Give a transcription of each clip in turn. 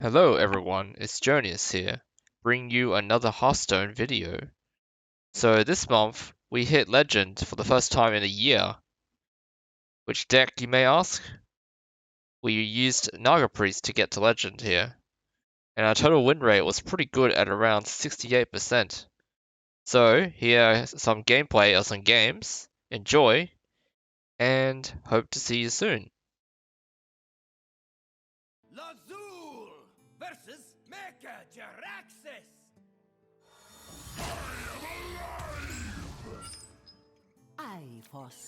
Hello everyone, it's Jonius here, bringing you another Hearthstone video. So this month, we hit Legend for the first time in a year. Which deck, you may ask? We used Naga Priest to get to Legend here, and our total win rate was pretty good at around 68%. So here are some gameplay of some games, enjoy, and hope to see you soon. Lazul versus Mecha Jaraxxus.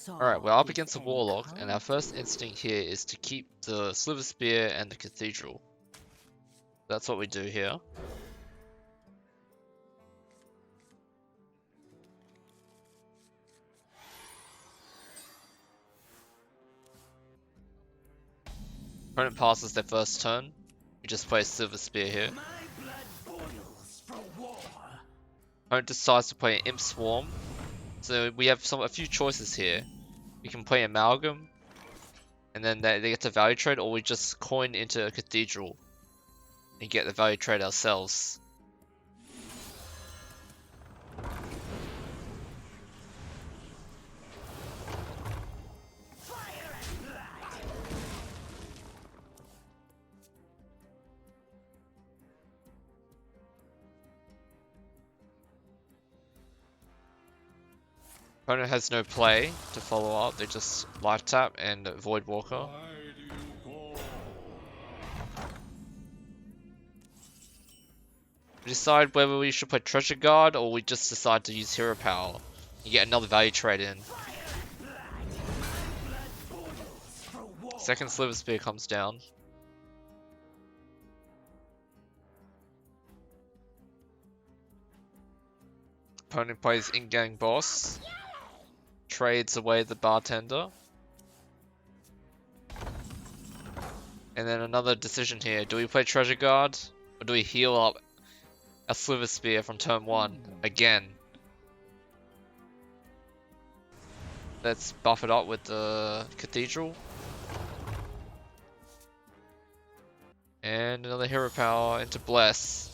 Alright, we're up against a Warlock, and our first instinct here is to keep the Sliver Spear and the Cathedral. That's what we do here. Opponent passes their first turn. We just play Silver Spear here. My blood boils for war. Opponent decides to play an Imp Swarm. So we have a few choices here. We can play Amalgam, and then they get to value trade, or we just coin into a Cathedral and get the value trade ourselves. Fire and blood. Opponent has no play to follow up. They just life tap and Void Walker. We decide whether we should play Treasure Guard or we just decide to use Hero Power. You get another value trade in. Second Sliver Spear comes down. Opponent plays in-gang boss. Trades away the bartender. And then another decision here. Do we play Treasure Guard? Or do we heal up a Sliver Spear from turn 1 again? Let's buff it up with the Cathedral. And another Hero Power into Bless.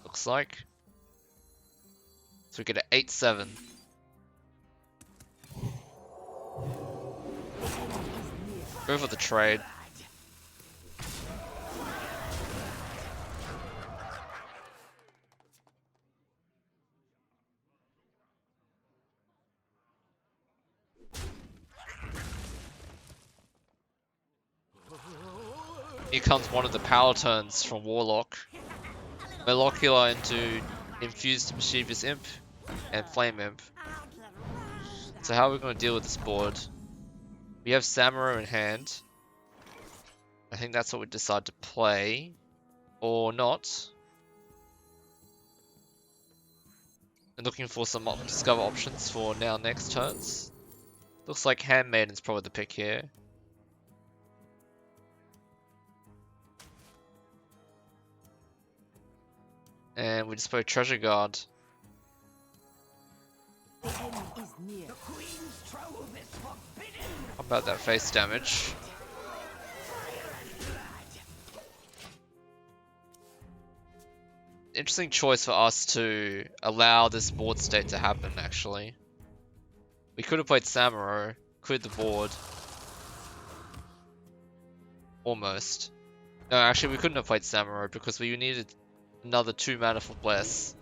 Looks like. So we get an 8-7. Go for the trade. Here comes one of the power turns from Warlock. Molecular into Infused Mischievous Imp and Flame Imp. So how are we going to deal with this board? We have Samuro in hand. I think that's what we decide to play. Or not. And looking for some discover options for now next turns. Looks like Handmaiden's probably the pick here. And we just play Treasure Guard. How about that face damage? Interesting choice for us to allow this board state to happen, actually. We could have played Samuro, cleared the board. Almost. No, actually we couldn't have played Samuro because we needed another 2 mana for Bless.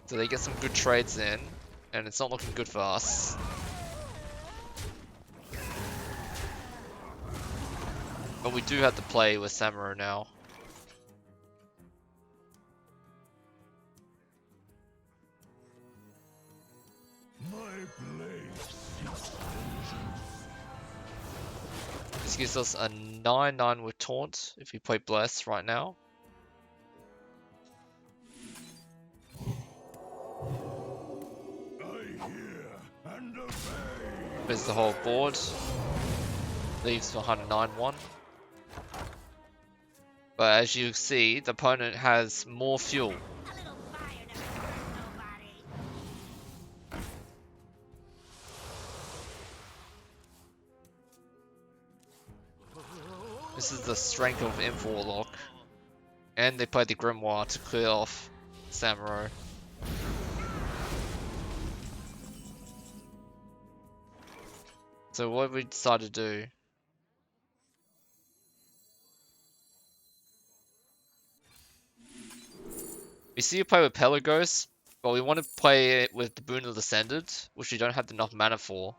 So they get some good trades in, and it's not looking good for us. But we do have to play with Samuro now. This gives us a 9/9 with Taunt if we play Bless right now. There's the whole board. Leaves behind a 9/1. But as you see, the opponent has more fuel. This is the strength of Imp Warlock. And they played the Grimoire to clear off Samurai. So what did we decide to do? We see you play with Pelagos, but we want to play it with the Boon of the Descended, which we don't have enough mana for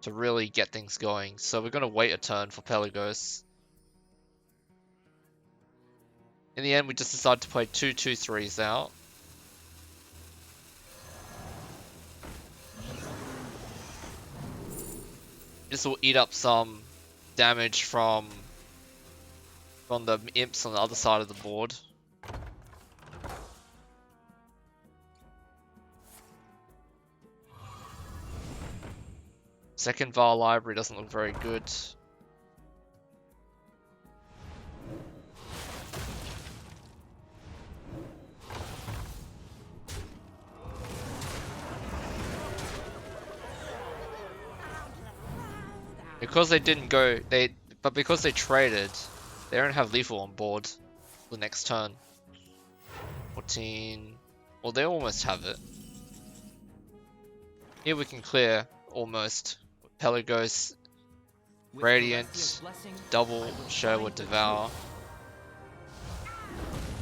to really get things going. So we're going to wait a turn for Pelagos. In the end, we just decided to play 2/2/3s out. This will eat up some damage from the imps on the other side of the board. Second Var Library doesn't look very good. Because they didn't go, but because they traded, they don't have lethal on board the next turn. 14, well they almost have it. Here we can clear, almost. Pelagos, Radiant, double Sherwood Devour,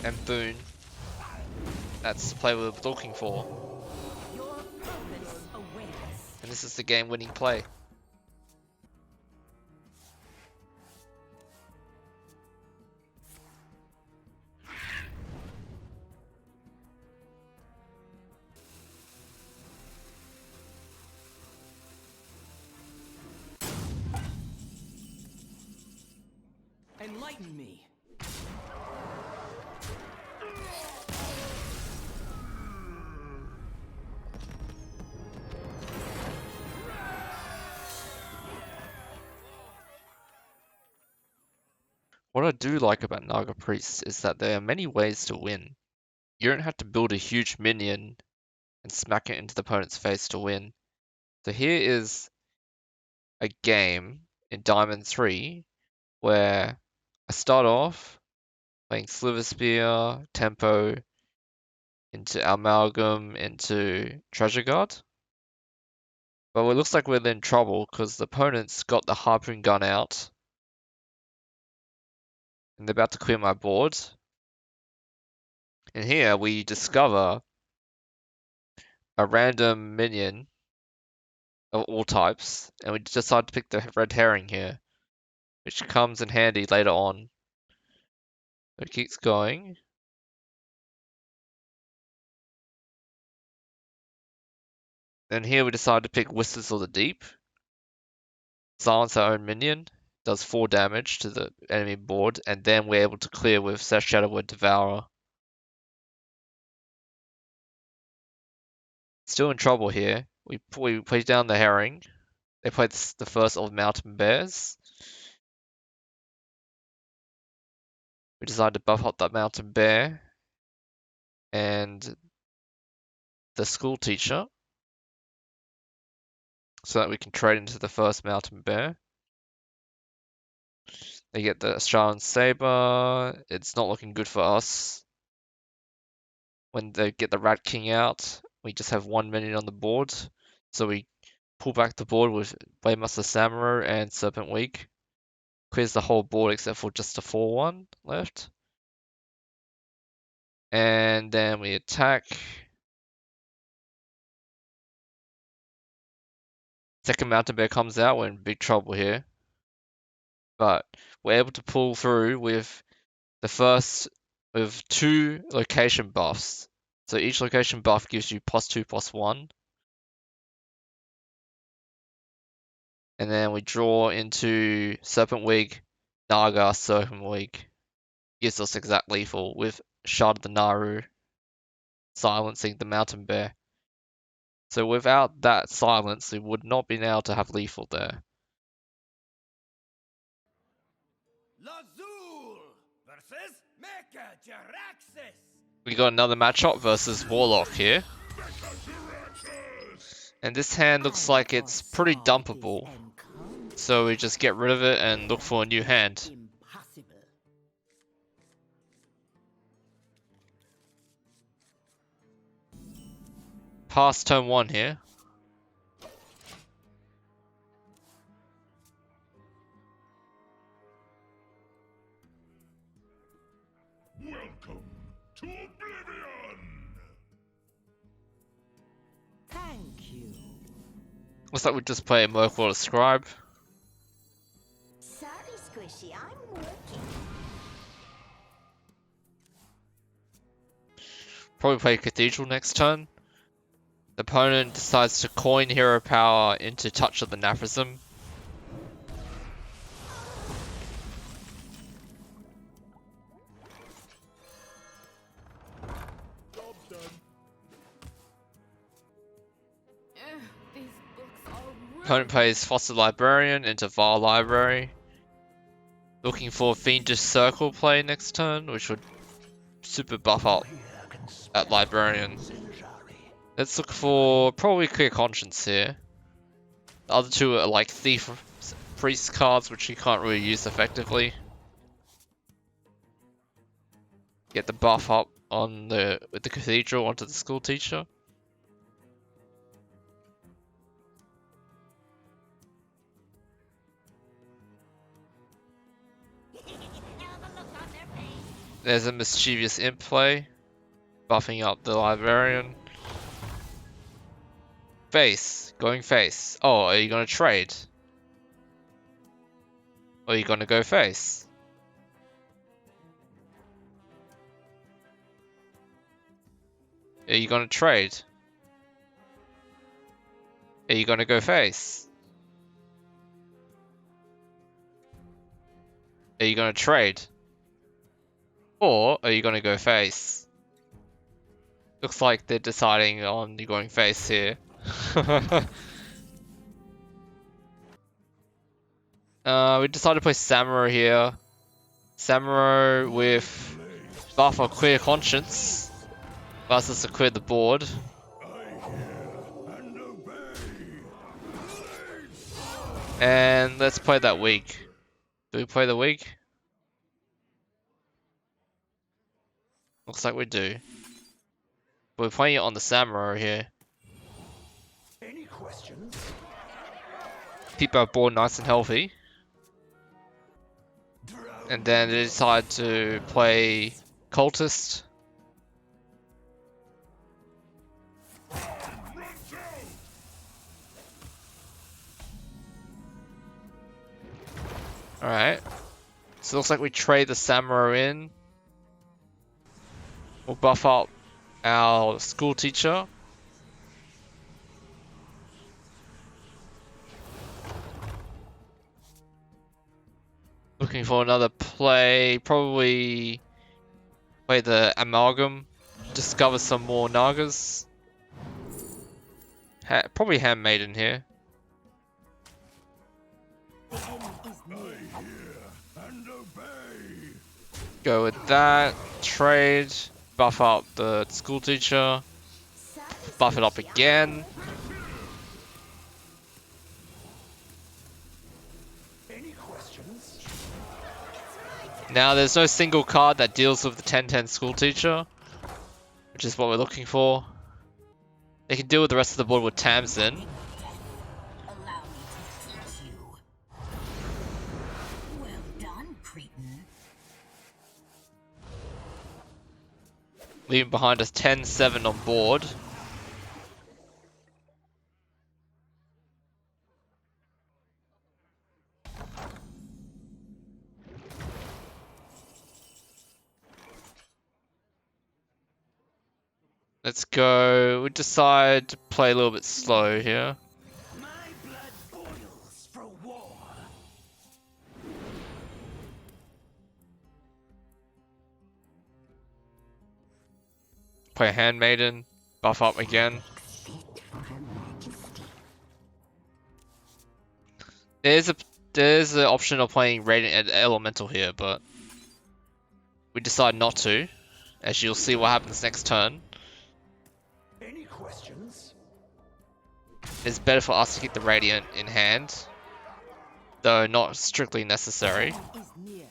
and Boon. That's the play we were looking for. And this is the game-winning play. Enlighten me. What I do like about Naga Priest is that there are many ways to win. You don't have to build a huge minion and smack it into the opponent's face to win. So here is a game in Diamond 3 where I start off playing Sliver Spear, Tempo, into Amalgam, into Treasure Guard. But it looks like we're in trouble because the opponent's got the Harpoon Gun out. And they're about to clear my board. And here we discover a random minion of all types. And we decide to pick the Red Herring here, which comes in handy later on. It keeps going. And here we decide to pick Whispers of the Deep. Silence our own minion. Does 4 damage to the enemy board. And then we're able to clear with Shadowwood Devourer. Still in trouble here. We play down the Herring. They played the first of Mountain Bears. We decided to buff up that Mountain Bear. And the School Teacher. So that we can trade into the first Mountain Bear. They get the Australian Saber. It's not looking good for us. When they get the Rat King out, we just have 1 minion on the board. So we pull back the board with Blademaster Samurai and Serpent Weak. Clears the whole board except for just a 4/1 left. And then we attack. Second Mountain Bear comes out, we're in big trouble here. But we're able to pull through with the first, with 2 location buffs. So each location buff gives you +2/+1. And then we draw into Serpent Wig, Naga, Serpent Wig. Gives us exact lethal with Shard of the Naru, silencing the Mountain Bear. So without that silence, we would not been able to have lethal there. Lazul versus Mecha Jaraxxus. We got another matchup versus Warlock here. And this hand looks like it's pretty dumpable. So we just get rid of it and look for a new hand. Impossible. Pass turn 1 here. Welcome to Oblivion! Thank you. Looks like we just play a Merfolk Scribe. Sorry, Squishy, I'm working. Probably play Cathedral next turn. The opponent decides to coin hero power into Touch of the Naphism. These books are rude. Opponent plays Foster Librarian into Var Library. Looking for Fiendish Circle play next turn, which would super buff up at Librarian. Let's look for probably Clear Conscience here. The other two are like Thief Priest cards, which you can't really use effectively. Get the buff up on with the Cathedral onto the School Teacher. There's a Mischievous Imp play, buffing up the Librarian. Face, going face. Oh, are you gonna trade? Or are you gonna go face? Are you gonna trade? Are you gonna go face? Are you gonna trade? Or are you gonna go face? Looks like they're deciding on you going face here. We decided to play Samuro here. Samuro with buff of Clear Conscience. Allows us to clear the board. And let's play that weak. Do we play the weak? Looks like we do. We're playing it on the Samuro here. Any questions? Keep our board nice and healthy. And then they decide to play Cultist. Alright. So it looks like we trade the Samuro in. We'll buff up our School Teacher. Looking for another play. Probably play the Amalgam. Discover some more Nagas. Probably Handmaiden here. Go with that. Trade. Buff up the School Teacher. Buff it up again. Any questions? Now there's no single card that deals with the 10/10 School Teacher, which is what we're looking for. They can deal with the rest of the board with Tamsin. Allow me to teach you. Well done, cretin. Leaving behind us 10-7 on board. Let's go. We decide to play a little bit slow here. My blood boils for war. Play Handmaiden. Buff up again. There's the option of playing Radiant Elemental here, but we decide not to, as you'll see what happens next turn. Any questions? It's better for us to keep the Radiant in hand. though not strictly necessary. Is near.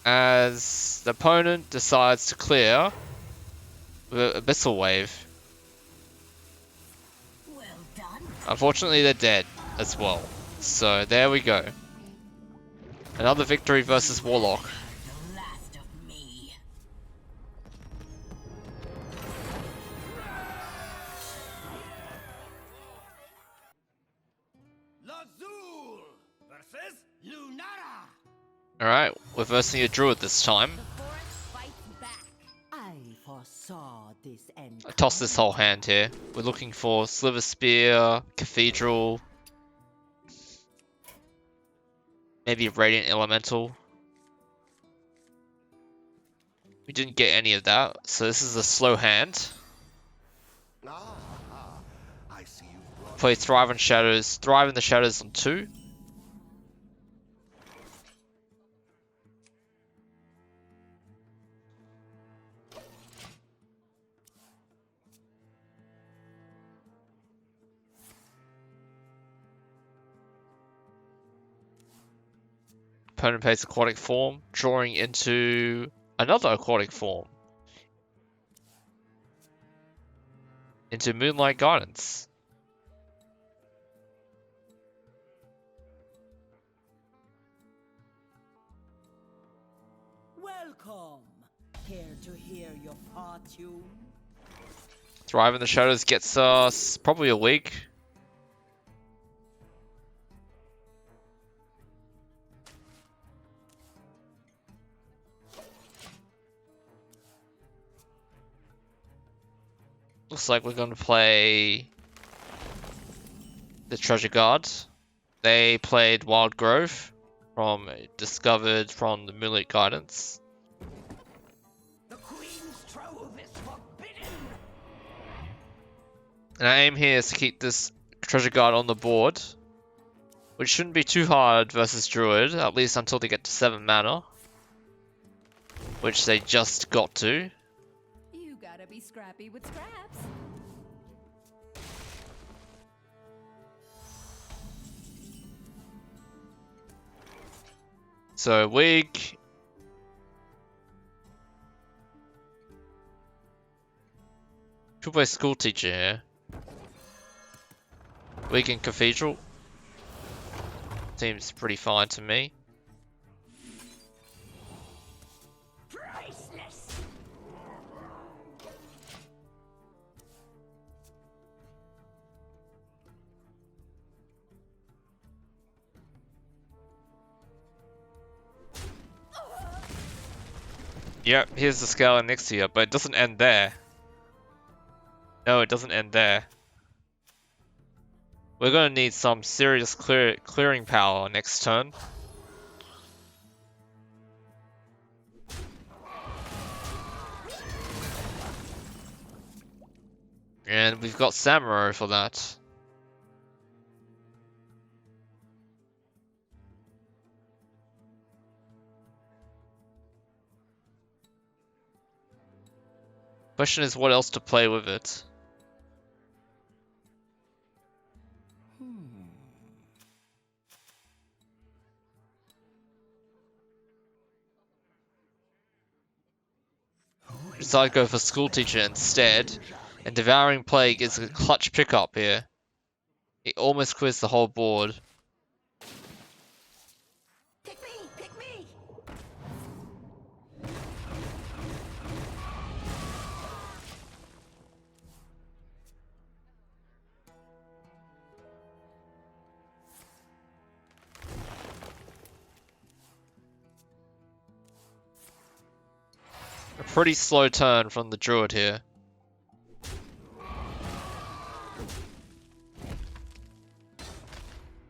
As the opponent decides to clear with Abyssal Wave. Well done. Unfortunately, they're dead as well. So there we go. Another victory versus Warlock. The last of me. Lazul versus Lunara. Alright, we're versing a Druid this time. The forest fights back. I foresaw this end. I toss this whole hand here. We're looking for Sliver Spear, Cathedral, maybe Radiant Elemental. We didn't get any of that, so this is a slow hand. I see you brought Play Thrive in Shadows, Thrive in the Shadows on 2. Opponent plays Aquatic Form, drawing into another Aquatic Form. Into Moonlight Guidance. Welcome. Care to hear your fortune? Thrive in the Shadows gets us probably a week. Looks like we're going to play the Treasure Guard. They played Wild Grove, discovered from the Moonlit Guidance. The Queen's trove is forbidden. And our aim here is to keep this Treasure Guard on the board, which shouldn't be too hard versus Druid, at least until they get to 7 mana, which they just got to. You gotta be scrappy with scraps. So Wig. Could play School Teacher here. Wig and Cathedral. Seems pretty fine to me. Priceless. Yep, here's the scale next to you, but it doesn't end there. No, it doesn't end there. We're gonna need some serious clearing power next turn. And we've got Samurai for that. Question is what else to play with it. Decide to go for School Teacher instead, and Devouring Plague is a clutch pickup here. It almost clears the whole board. Pick me! Pick me! A pretty slow turn from the Druid here.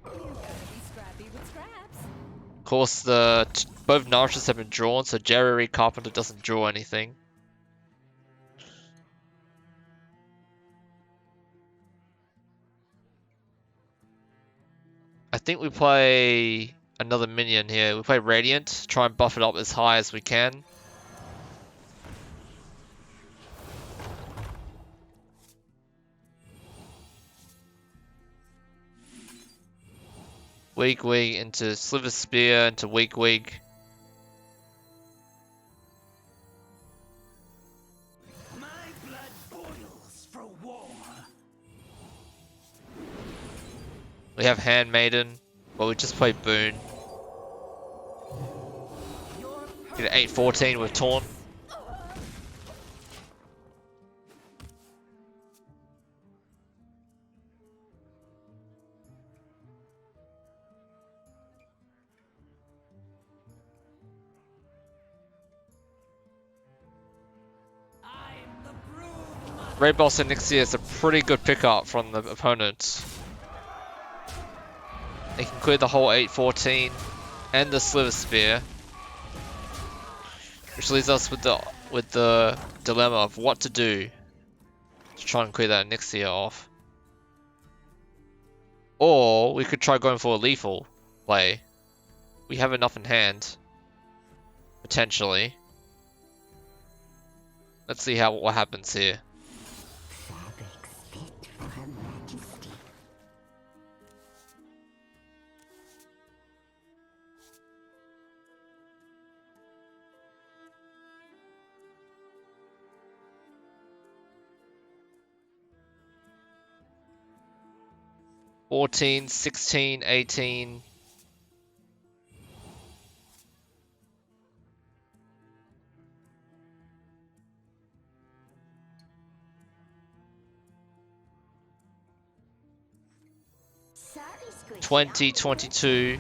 You gotta be scrappy with scraps. Of course, both Nourishers have been drawn, so Jerry Carpenter doesn't draw anything. I think we play another minion here. We play Radiant, try and buff it up as high as we can. Weak into Sliver Spear into weak. My blood boils for war. We have Handmaiden, but we just play Boon. Get an 8-14 with Taunt. Raid Boss and Nixia is a pretty good pickup from the opponent. They can clear the whole 8-14 and the Sliver Spear, which leaves us with the dilemma of what to do to try and clear that Nixia off. Or we could try going for a lethal play. We have enough in hand, potentially. Let's see what happens here. Fabrics fit for Her Majesty. $14, $16, $18. Sorry, Squishy. 20, 22.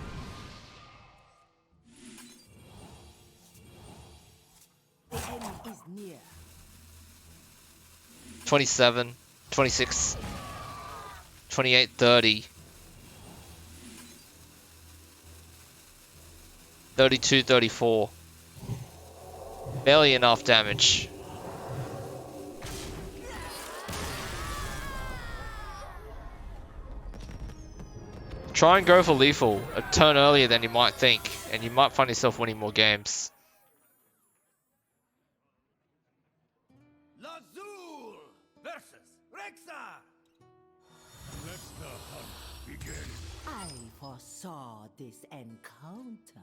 The end is near. 27, 26, 28, 30. 32, 34. Barely enough damage. Try and go for lethal a turn earlier than you might think, and you might find yourself winning more games. Lazul versus Rexar. Let the hunt begin. I foresaw this encounter.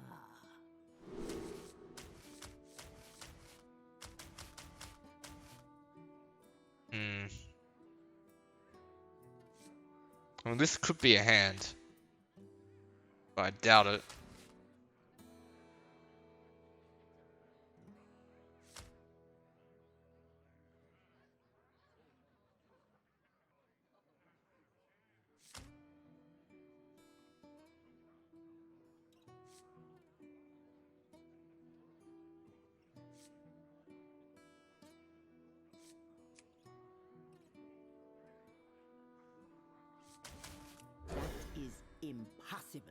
Well, this could be a hand, but I doubt it. That is impossible.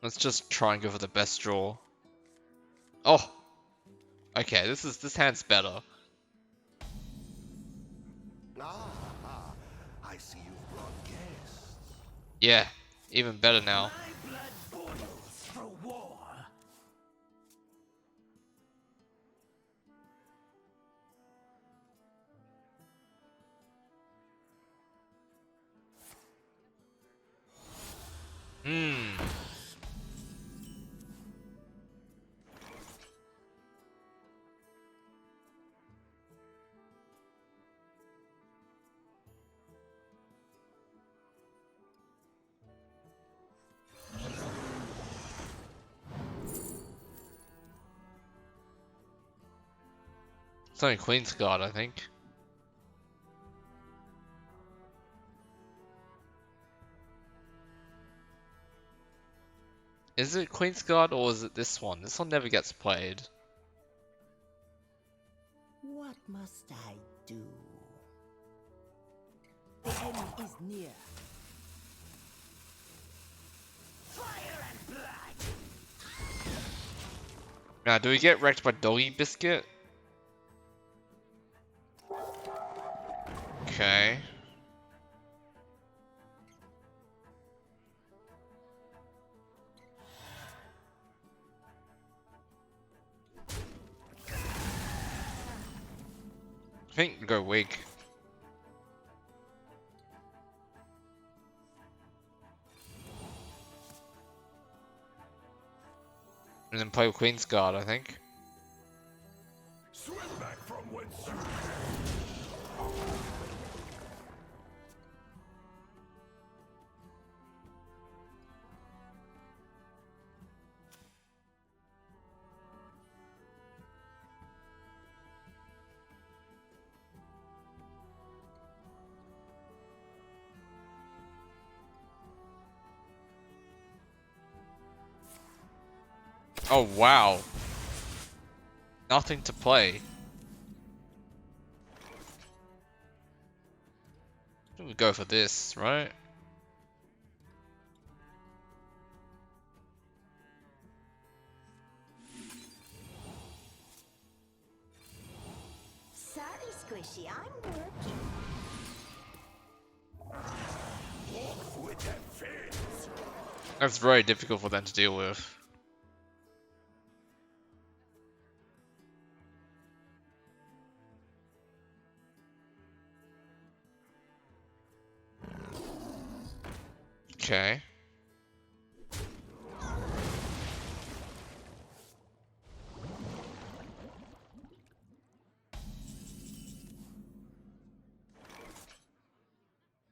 Let's just try and go for the best draw. Oh! Okay, this hand's better. Ah, I see you've brought guests. Yeah, even better now. My blood boils for war. It's only Queen's Guard, I think. Is it Queen's Guard or is it this one? This one never gets played. What must I do? The end is near. Fire and blood. Now, do we get wrecked by Doggy Biscuit? Okay. I think go weak. And then play Queen's Guard, I think. Swim back from whence you Oh wow. Nothing to play. I think we go for this, right? Sorry, Squishy, I'm working. walk with that fence. That's very difficult for them to deal with. Okay.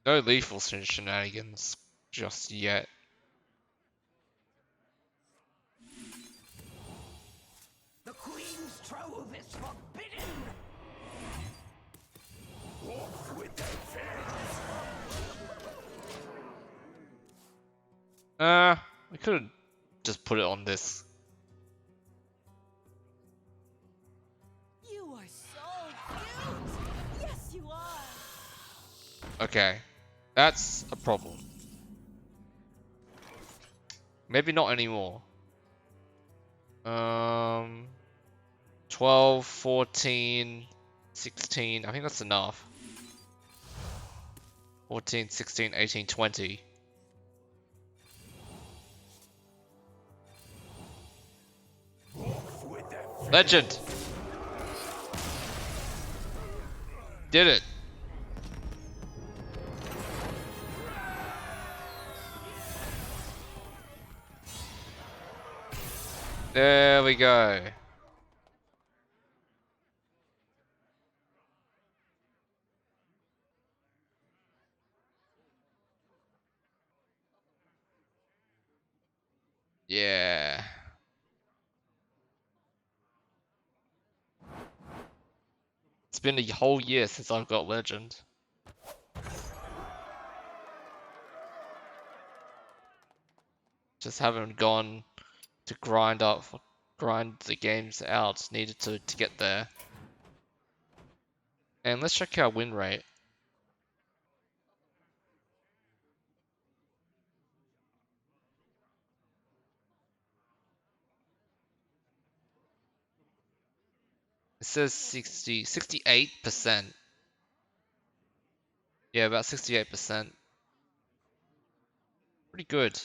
No lethal shenanigans just yet. The Queen's trove is forbidden. Walk with that fence. We could have just put it on this. You are so cute. Yes, you are. Okay. That's a problem. Maybe not anymore. 12, 14, 16. I think that's enough. 14, 16, 18, 20. Walk with that fence. Legend! Did it! There we go. Yeah. It's been a whole year since I've got Legend. Just haven't gone to grind the games out needed to get there. And let's check our win rate. It says 68%. Yeah, about 68%. Pretty good.